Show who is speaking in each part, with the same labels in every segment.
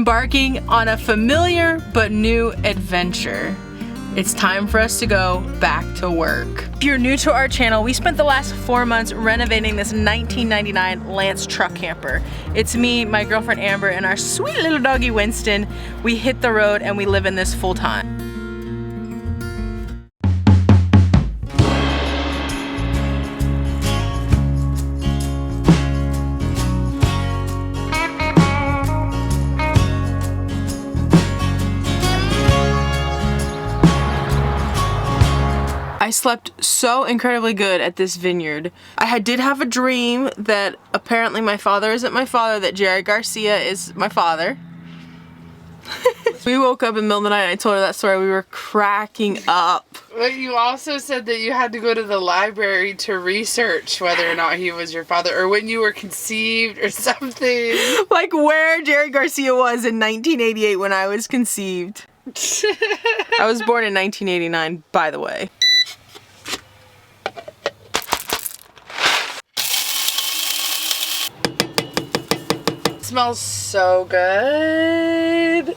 Speaker 1: embarking on a familiar but new adventure. It's time for us to go back to work. If you're new to our channel, we spent the last 4 months renovating this 1999 Lance truck camper. It's me, my girlfriend Amber, and our sweet little doggy Winston. We hit the road and we live in this full time. I slept so incredibly good at this vineyard. I did have a dream that apparently my father isn't my father, that Jerry Garcia is my father. We woke up in the middle of the night and I told her that story. We were cracking up.
Speaker 2: But you also said that you had to go to the library to research whether or not he was your father, or when you were conceived or something.
Speaker 1: Like where Jerry Garcia was in 1988 when I was conceived. I was born in 1989, by the way.
Speaker 2: Smells so good.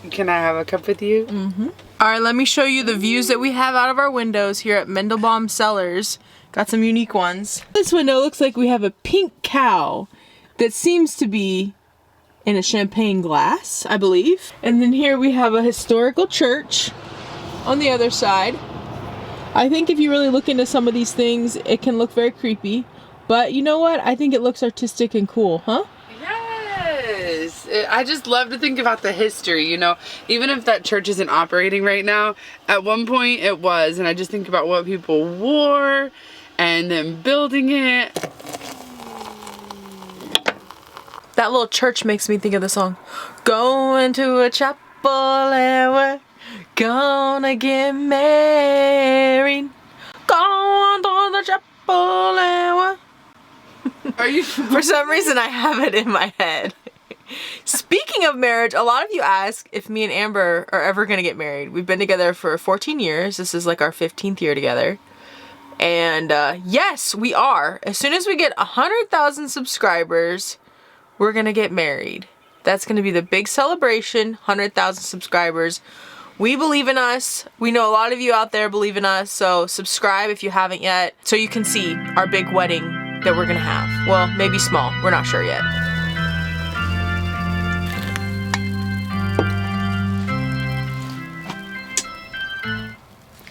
Speaker 2: Can I have a cup with you?
Speaker 1: Mm-hmm. All right, let me show you the views that we have out of our windows here at Mendelbaum Cellars. Got some unique ones. This window looks like we have a pink cow that seems to be in a champagne glass, I believe. And then here we have a historical church on the other side. I think if you really look into some of these things, it can look very creepy. But you know what? I think it looks artistic and cool, huh?
Speaker 2: Yes. I just love to think about the history, you know. Even if that church isn't operating right now, at one point it was. And I just think about what people wore and then building it.
Speaker 1: That little church makes me think of the song. Going to a chapel and we're gonna get married. Going to the chapel and we're...
Speaker 2: Are you?
Speaker 1: For some reason I have it in my head. Speaking of marriage, a lot of you ask if me and Amber are ever gonna get married. We've been together for 14 years. This is like our 15th year together. And yes, we are. As soon as we get 100,000 subscribers, we're gonna get married. That's gonna be the big celebration, 100,000 subscribers. We believe in us. We know a lot of you out there believe in us, so subscribe if you haven't yet, so you can see our big wedding that we're gonna have. Well, maybe small, we're not sure yet.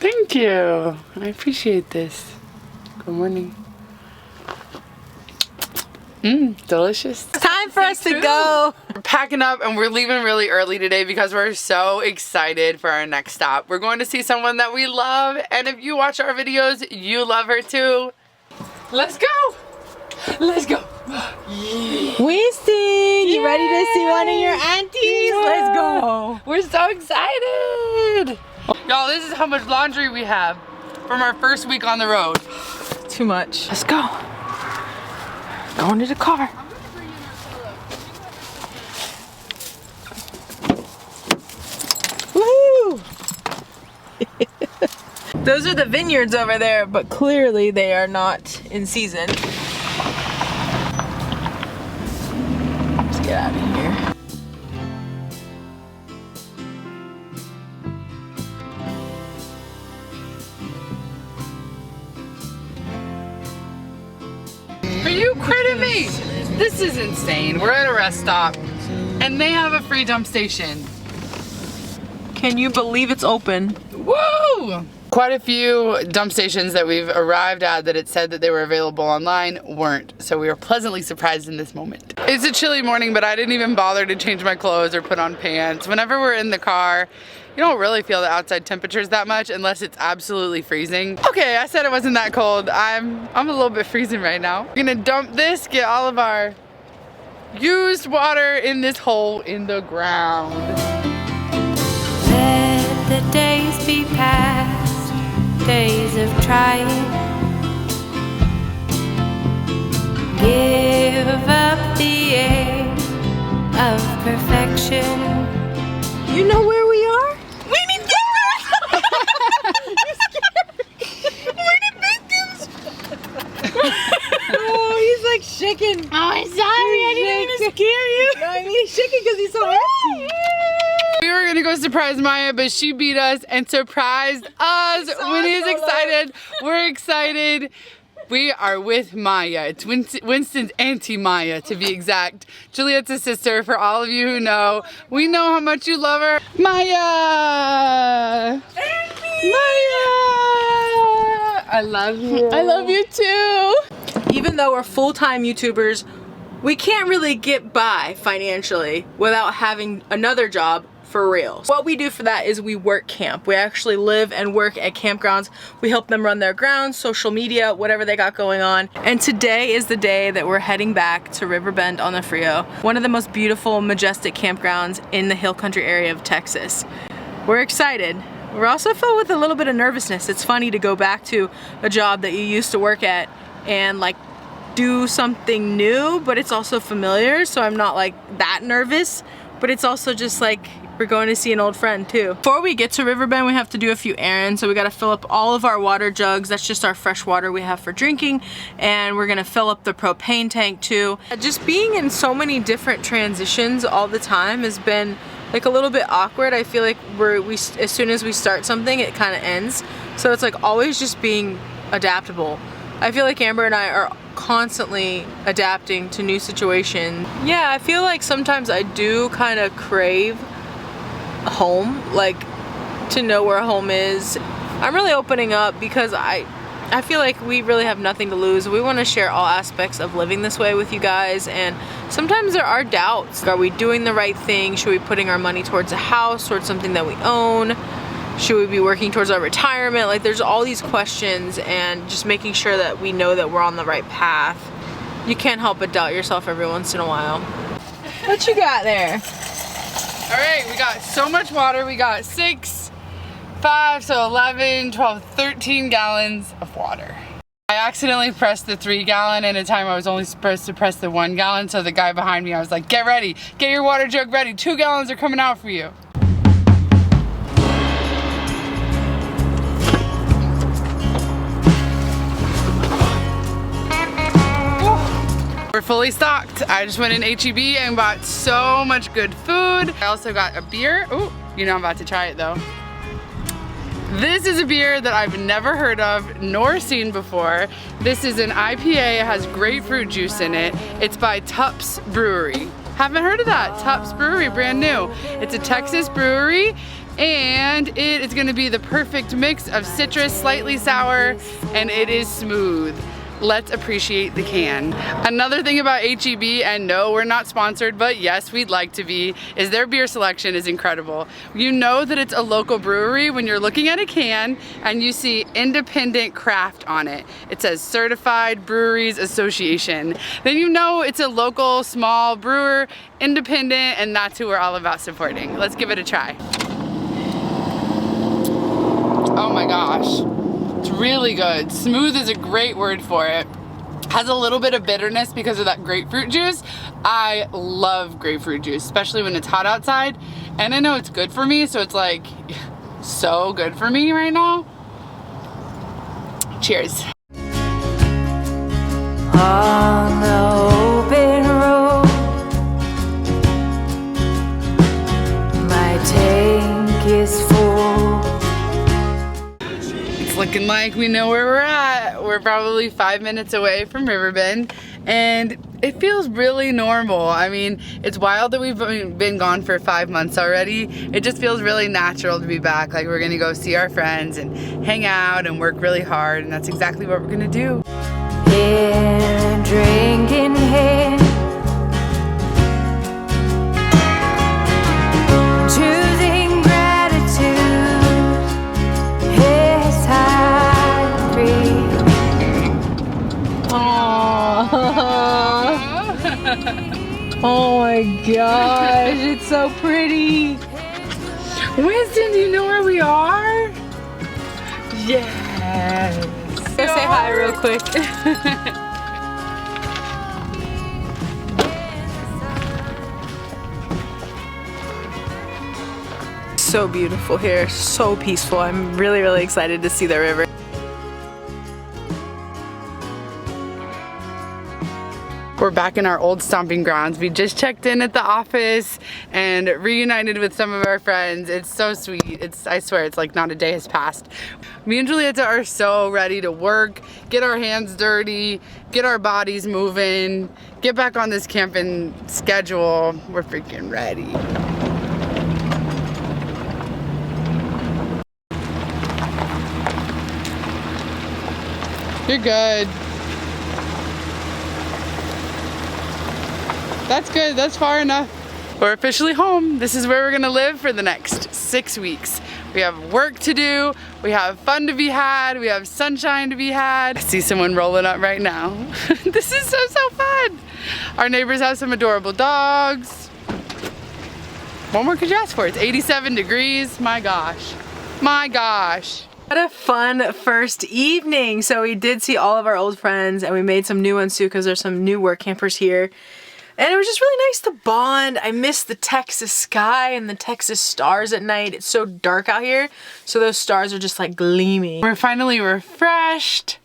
Speaker 2: Thank you. I appreciate this. Good morning. Delicious.
Speaker 1: It's time for us to go.
Speaker 2: We're packing up and we're leaving really early today because we're so excited for our next stop. We're going to see someone that we love, and if you watch our videos, you love her too. Let's go. Let's go.
Speaker 1: Winston, you ready to see one of your aunties? Let's go.
Speaker 2: We're so excited. Y'all, this is how much laundry we have from our first week on the road.
Speaker 1: Too much. Let's go. Going to the car. Woo! Those are the vineyards over there, but clearly they are not in season. Let's get out of here.
Speaker 2: Are you kidding me? This is insane. We're at a rest stop and they have a free dump station.
Speaker 1: Can you believe it's open?
Speaker 2: Woo! Quite a few dump stations that we've arrived at that it said that they were available online weren't. So we were pleasantly surprised in this moment. It's a chilly morning, but I didn't even bother to change my clothes or put on pants. Whenever we're in the car, you don't really feel the outside temperatures that much unless it's absolutely freezing. Okay, I said it wasn't that cold. I'm a little bit freezing right now. We're gonna dump this, get all of our used water in this hole in the ground.
Speaker 3: Let the days be past, days of trying. Give up the aim of perfection.
Speaker 1: You know where we are? We need victims! You scared me. We need victims! Oh, he's like shaking.
Speaker 2: Oh, I'm sorry. I didn't mean to scare you.
Speaker 1: No, I mean he's shaking because he's so happy.
Speaker 2: We were gonna go surprise Maya, but she beat us and surprised us. Winnie's excited. We're excited. We are with Maya. It's Winston's Auntie Maya, to be exact. Giulietta's sister, for all of you who know. We know how much you love her. Maya! Maya! I love you.
Speaker 1: I love you too. Even though we're full-time YouTubers, we can't really get by financially without having another job for real. What we do for that is we work camp. We actually live and work at campgrounds. We help them run their grounds, social media, whatever they got going on. And today is the day that we're heading back to Riverbend on the Frio, one of the most beautiful, majestic campgrounds in the hill country area of Texas. We're excited. We're also filled with a little bit of nervousness. It's funny to go back to a job that you used to work at and like do something new, but it's also familiar, so I'm not like that nervous, but it's also just like we're going to see an old friend too. Before we get to Riverbend, we have to do a few errands. So we got to fill up all of our water jugs. That's just our fresh water we have for drinking. And we're gonna fill up the propane tank too. Just being in so many different transitions all the time has been like a little bit awkward. I feel like as soon as we start something, it kind of ends. So it's like always just being adaptable. I feel like Amber and I are constantly adapting to new situations. Yeah, I feel like sometimes I do kind of crave home, like to know where home is. I'm really opening up because I feel like we really have nothing to lose. We want to share all aspects of living this way with you guys, and sometimes there are doubts. Are we doing the right thing? Should we be putting our money towards a house, towards something that we own? Should we be working towards our retirement? Like there's all these questions, and just making sure that we know that we're on the right path. You can't help but doubt yourself every once in a while. What you got there?
Speaker 2: All right, we got so much water. We got 6, 5, so 11, 12, 13 gallons of water. I accidentally pressed the 3 gallon at a time I was only supposed to press the 1 gallon, so the guy behind me, I was like, get ready, get your water jug ready. 2 gallons are coming out for you. We're fully stocked. I just went in HEB and bought so much good food. I also got a beer. Ooh, you know I'm about to try it though. This is a beer that I've never heard of nor seen before. This is an IPA. It has grapefruit juice in it. It's by Tups Brewery. Haven't heard of that. Tups Brewery, brand new. It's a Texas brewery, and it is gonna be the perfect mix of citrus, slightly sour, and it is smooth. Let's appreciate the can. Another thing about HEB, and no, we're not sponsored, but yes, we'd like to be, is their beer selection is incredible. You know that it's a local brewery when you're looking at a can and you see independent craft on it. It says Certified Breweries Association. Then you know it's a local, small brewer, independent, and that's who we're all about supporting. Let's give it a try. Oh my gosh. It's really good. Smooth is a great word for it. Has a little bit of bitterness because of that grapefruit juice. I love grapefruit juice, especially when it's hot outside. And I know it's good for me, so it's like so good for me right now. Cheers.
Speaker 3: On the open road, my tank is full.
Speaker 2: Looking like we know where we're at. We're probably 5 minutes away from Riverbend, and it feels really normal. I mean, it's wild that we've been gone for 5 months already. It just feels really natural to be back. Like we're gonna go see our friends and hang out and work really hard, and that's exactly what we're gonna do.
Speaker 3: In a drinking hand, choosing gratitude.
Speaker 1: Oh my gosh, it's so pretty.
Speaker 2: Winston, do you know where we are? Yes.
Speaker 1: Go say hi real quick. So beautiful here, so peaceful. I'm really, really excited to see the river.
Speaker 2: We're back in our old stomping grounds. We just checked in at the office and reunited with some of our friends. It's so sweet. I swear, it's like not a day has passed. Me and Giulietta are so ready to work, get our hands dirty, get our bodies moving, get back on this camping schedule. We're freaking ready. You're good. That's good, that's far enough. We're officially home. This is where we're gonna live for the next 6 weeks. We have work to do, we have fun to be had, we have sunshine to be had. I see someone rolling up right now. This is so fun. Our neighbors have some adorable dogs. What more could you ask for? It's 87 degrees, my gosh. My gosh.
Speaker 1: What a fun first evening. So we did see all of our old friends and we made some new ones too because there's some new work campers here. And it was just really nice to bond. I miss the Texas sky and the Texas stars at night. It's so dark out here, so those stars are just like gleaming.
Speaker 2: We're finally refreshed.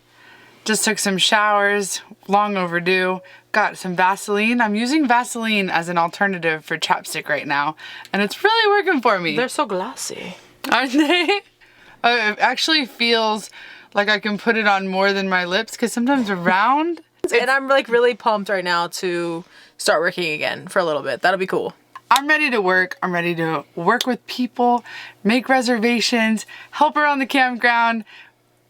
Speaker 2: Just took some showers, long overdue. Got some Vaseline. I'm using Vaseline as an alternative for chapstick right now, and it's really working for me.
Speaker 1: They're so glossy.
Speaker 2: Aren't they? It actually feels like I can put it on more than my lips because sometimes around.
Speaker 1: And I'm like really pumped right now to start working again for a little bit. That'll be cool.
Speaker 2: I'm ready to work. I'm ready to work with people, make reservations, help around the campground,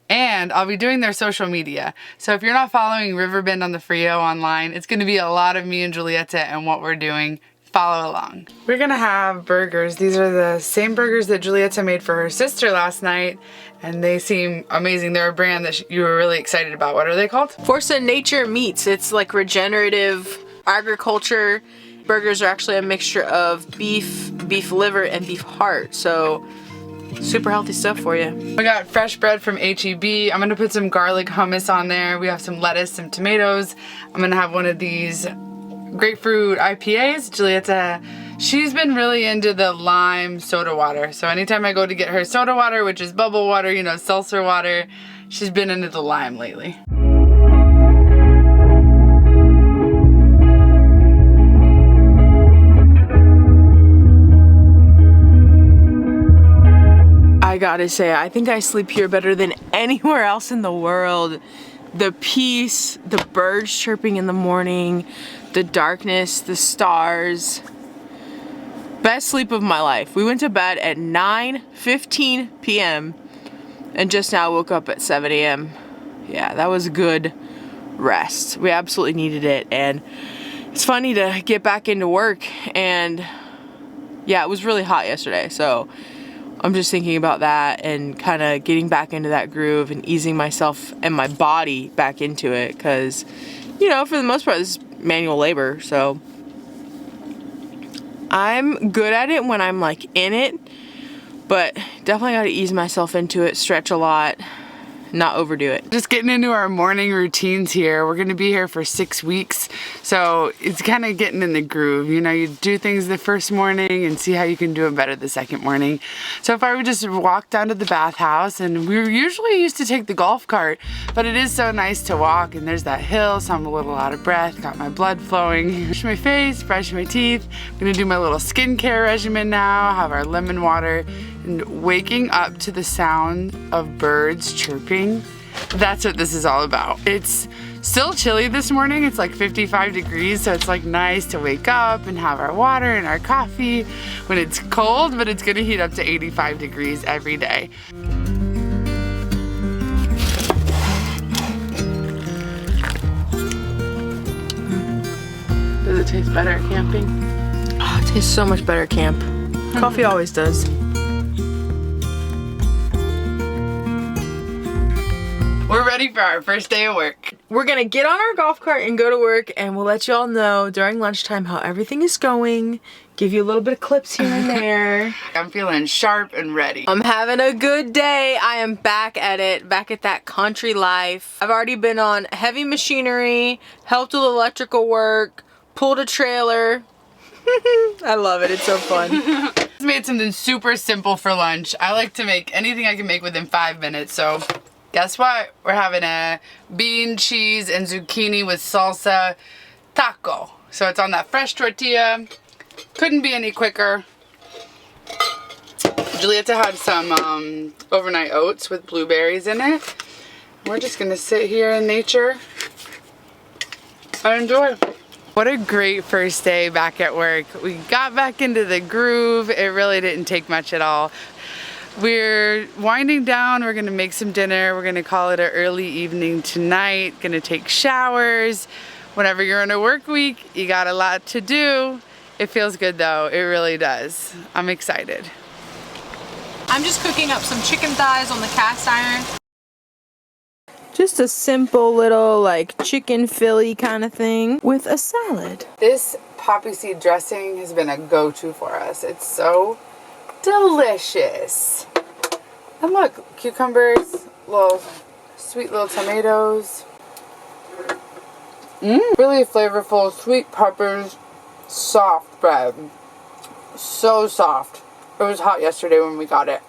Speaker 2: and I'll be doing their social media. So if you're not following Riverbend on the Frio online, it's gonna be a lot of me and Giulietta and what we're doing. Follow along. We're gonna have burgers. These are the same burgers that Giulietta made for her sister last night, and they seem amazing. They're a brand that you were really excited about. What are they called?
Speaker 1: Forza Nature Meats. It's like regenerative agriculture. Burgers are actually a mixture of beef liver, and beef heart. So super healthy stuff for you.
Speaker 2: We got fresh bread from H-E-B. I'm gonna put some garlic hummus on there. We have some lettuce, some tomatoes. I'm gonna have one of these grapefruit IPAs. Giulietta, she's been really into the lime soda water. So anytime I go to get her soda water, which is bubble water, you know, seltzer water, she's been into the lime lately.
Speaker 1: I gotta say, I think I sleep here better than anywhere else in the world. The peace, the birds chirping in the morning, the darkness, the stars. Best sleep of my life. We went to bed at 9:15 p.m. and just now woke up at 7 a.m. Yeah, that was good rest. We absolutely needed it, and it's funny to get back into work. And yeah, it was really hot yesterday, so I'm just thinking about that and kind of getting back into that groove and easing myself and my body back into it, because, you know, for the most part, this is manual labor, so I'm good at it when I'm like in it, but definitely got to ease myself into it, stretch a lot, not overdo it.
Speaker 2: Just getting into our morning routines here. We're gonna be here for 6 weeks, so it's kind of getting in the groove. You know, you do things the first morning and see how you can do it better the second morning. So far we just walked down to the bathhouse, and we usually used to take the golf cart, but it is so nice to walk, and there's that hill, so I'm a little out of breath, got my blood flowing. Brush my face, brush my teeth. I'm gonna do my little skincare regimen now, have our lemon water, and waking up to the sound of birds chirping. That's what this is all about. It's still chilly this morning. It's like 55 degrees, so it's like nice to wake up and have our water and our coffee when it's cold, but it's gonna heat up to 85 degrees every day. Does it taste better at camping?
Speaker 1: Oh, it tastes so much better at camp. Coffee always does.
Speaker 2: We're ready for our first day of work.
Speaker 1: We're gonna get on our golf cart and go to work, and we'll let you all know during lunchtime how everything is going. Give you a little bit of clips here and there.
Speaker 2: I'm feeling sharp and ready.
Speaker 1: I'm having a good day. I am back at it, back at that country life. I've already been on heavy machinery, helped with electrical work, pulled a trailer. I love it, it's so fun.
Speaker 2: Just made something super simple for lunch. I like to make anything I can make within 5 minutes, so guess what? We're having a bean, cheese, and zucchini with salsa taco. So it's on that fresh tortilla. Couldn't be any quicker. Giulietta had some overnight oats with blueberries in it. We're just gonna sit here in nature and enjoy. What a great first day back at work. We got back into the groove. It really didn't take much at all. We're winding down. We're gonna make some dinner. We're gonna call it an early evening tonight. Gonna take showers. Whenever you're in a work week, you got a lot to do. It feels good though, it really does. I'm excited.
Speaker 1: I'm just cooking up some chicken thighs on the cast iron. Just a simple little like chicken Philly kind of thing with a salad.
Speaker 2: This poppy seed dressing has been a go-to for us. It's so delicious. And look, cucumbers, little sweet little tomatoes. Really flavorful, sweet peppers, soft bread. So soft. It was hot yesterday when we got it.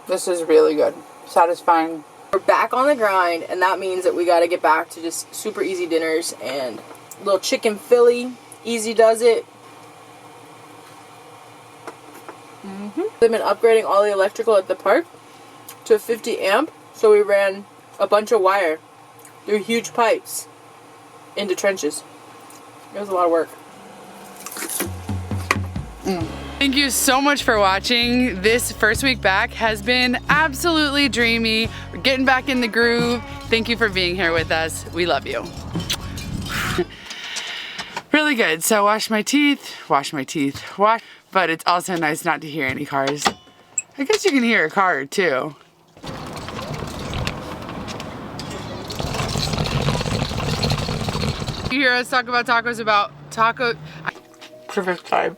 Speaker 2: This is really good. Satisfying.
Speaker 1: We're back on the grind, and that means that we got to get back to just super easy dinners and little chicken Philly. Easy does it. They've been upgrading all the electrical at the park to 50 amp, so we ran a bunch of wire through huge pipes into trenches. It was a lot of work.
Speaker 2: Thank you so much for watching. This first week back has been absolutely dreamy. We're getting back in the groove. Thank you for being here with us. We love you. Really good. So wash my teeth, but it's also nice not to hear any cars. I guess you can hear a car or two. You hear us talk about tacos, perfect time.